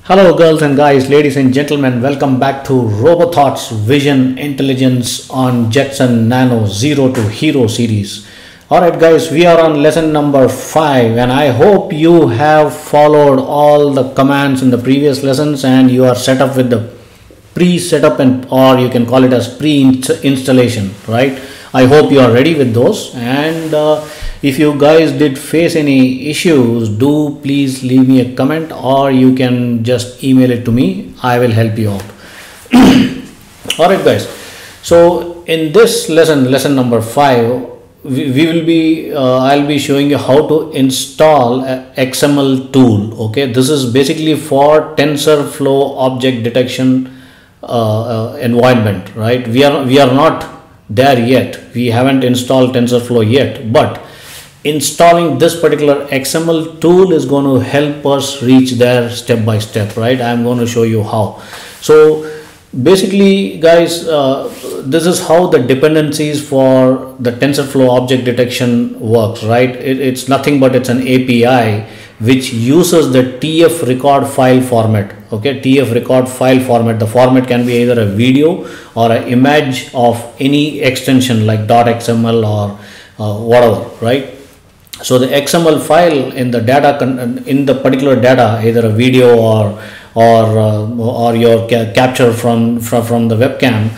Hello girls and guys, ladies and gentlemen, welcome back to RoboThought's Vision Intelligence on Jetson Nano Zero to Hero series. Alright guys, we are on lesson number 5 and I hope you have followed all the commands in the previous lessons and you are set up with the pre-setup and or you can call it as pre-installation, right? I hope you are ready with those, and if you guys did face any issues, do please leave me a comment or you can just email it to me. I will help you out. Alright guys, so in this lesson number 5, we will be I'll be showing you how to install a XML tool. Okay, this is basically for Tensorflow Object Detection environment, right? We are not there yet. We haven't installed TensorFlow yet, but installing this particular XML tool is going to help us reach there step by step, right? I'm going to show you how. So basically guys, this is how the dependencies for the TensorFlow object detection works, right? It's nothing but it's an API which uses the TFRecord file format. Okay, TFRecord file format. The format can be either a video or an image of any extension like .xml or whatever, right? So the XML file in the data in the particular data, either a video or your capture from the webcam,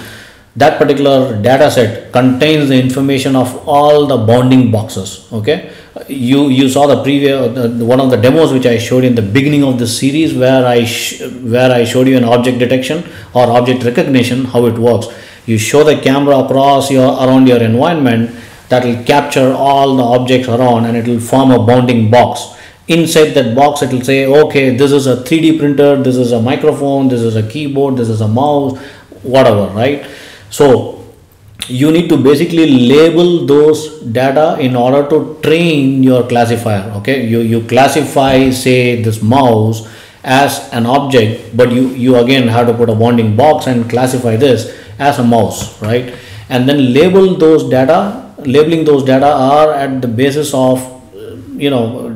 that particular data set contains the information of all the bounding boxes. Okay, you saw the previous one of the demos which I showed in the beginning of the series where I showed you an object detection or object recognition, how it works. You show the camera across around your environment, that will capture all the objects around and it will form a bounding box. Inside that box it will say, okay, this is a 3D printer, this is a microphone, this is a keyboard, this is a mouse, whatever, right? So you need to basically label those data in order to train your classifier. Okay, you classify, say, this mouse as an object, but you again have to put a bounding box and classify this as a mouse, right? And then label those data. Labeling those data are at the basis of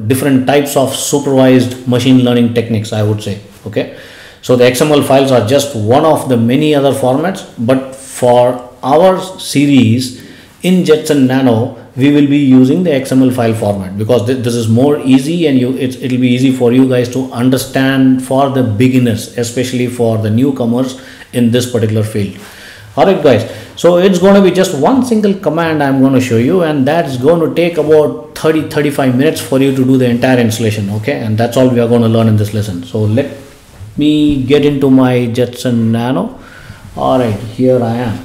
different types of supervised machine learning techniques, I would say. Okay, so the XML files are just one of the many other formats, but for our series in Jetson Nano we will be using the XML file format because this is more easy and it'll be easy for you guys to understand for the beginners, especially for the newcomers in this particular field. Alright guys, so it's going to be just one single command I'm going to show you, and that's going to take about 30-35 minutes for you to do the entire installation. Okay, and that's all we are going to learn in this lesson. So let me get into my Jetson Nano. Alright, here I am.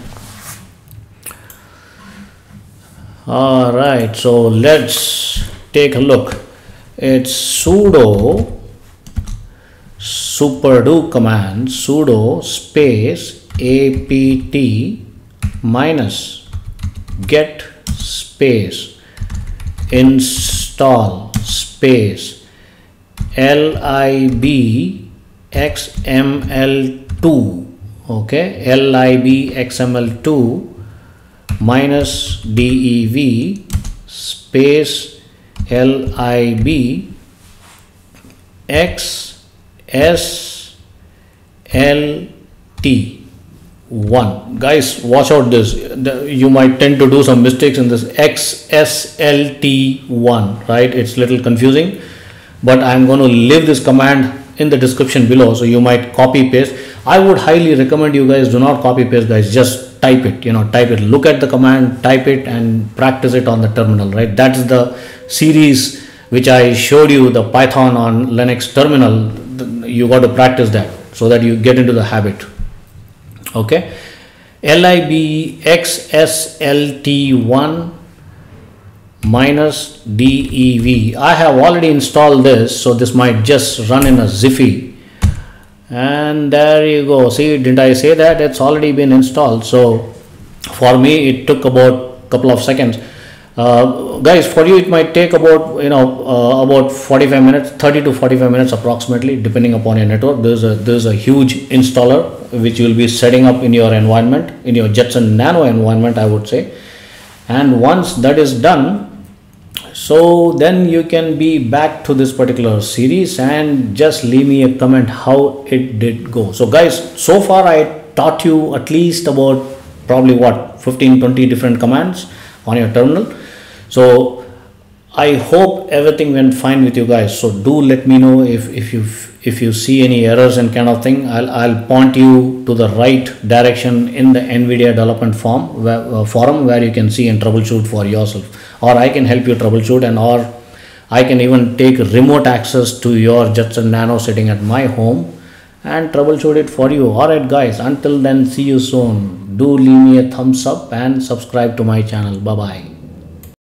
Alright, so let's take a look. It's sudo superdo command, sudo space apt minus get space install space lib xml2. Okay, lib xml2 minus dev space lib xslt1. Guys, watch out this. You might tend to do some mistakes in this xslt1, right? It's little confusing, but I'm going to leave this command in the description below, so you might copy paste. I would highly recommend you guys do not copy paste, guys. Just type it, type it. Look at the command, type it and practice it on the terminal, right? That is the series which I showed you, the Python on Linux terminal. You got to practice that so that you get into the habit. Okay, lib xslt1 minus dev. I have already installed this, so this might just run in a ziffy. And there you go. See, didn't I say that it's already been installed? So for me it took about a couple of seconds. Guys, for you it might take about about 45 minutes, 30 to 45 minutes approximately, depending upon your network. There's a huge installer which you will be setting up in your environment, in your Jetson Nano environment, I would say. And once that is done, So then you can be back to this particular series and just leave me a comment how it did go. So guys, so far I taught you at least about probably what 15-20 different commands on your terminal. So I hope everything went fine with you guys. So do let me know if you see any errors and kind of thing. I'll point you to the right direction in the NVIDIA development forum where you can see and troubleshoot for yourself, or I can help you troubleshoot, and or I can even take remote access to your Jetson Nano sitting at my home and troubleshoot it for you. Alright guys, until then, see you soon. Do leave me a thumbs up and subscribe to my channel. Bye bye.